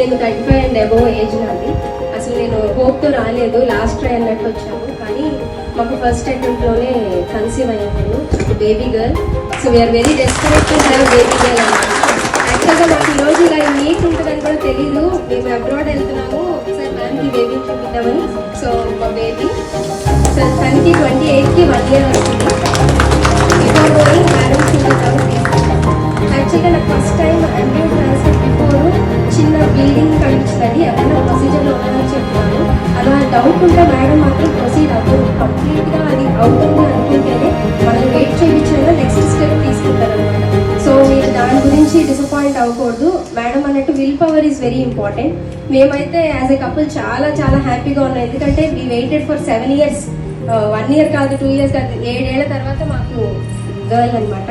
నేను 35 and above age నాది. అసలు నేను హోప్తో రాలేదు, లాస్ట్ ట్రై అన్నట్టు వచ్చాము. కానీ మాకు ఫస్ట్ అటెంప్ట్లోనే కన్సీవ్ అయ్యాను, baby girl. So we are very desperate to have baby girl అన్నమాట. యాక్చువల్గా మాకు ఈరోజు ఇలా మీట్ ఉంటుందని కూడా తెలీదు. మేము అబ్రాడ్ వెళ్తున్నాము, ఒకసారి మ్యామ్కి బేబీ చూపిద్దామని. సో మా బేబీ సో తనకి 28కి 1 year వస్తుంది. బిఫోర్ గోయింగ్ మేడం యాక్చువల్గా నాకు first time embryo transfer before చిన్న బ్లీడింగ్ కనిపించింది. ఎవరైనా ప్రొసీజర్లో ఉన్నారని చెప్తున్నాను. అలా డౌట్ ఉంటే మేడం మాత్రం ప్రొసీడ్ అవ్వదు, కంప్లీట్గా అది అవుతుంది అనుకుంటేనే మనం వెయిట్ చేయించాలో నెక్స్ట్ స్టెప్ తీసుకుంటారనమాట. సో మీరు దాని గురించి డిసప్పాయింట్ అవ్వకూడదు. మేడం అన్నట్టు will power is very important. మేమైతే యాజ్ ఎ కపుల్ చాలా చాలా హ్యాపీగా ఉన్నాం, ఎందుకంటే we waited for 7 years. 1 year కాదు, 2 years కాదు, 7 ఏళ్ల తర్వాత మాకు గర్ల్ అనమాట.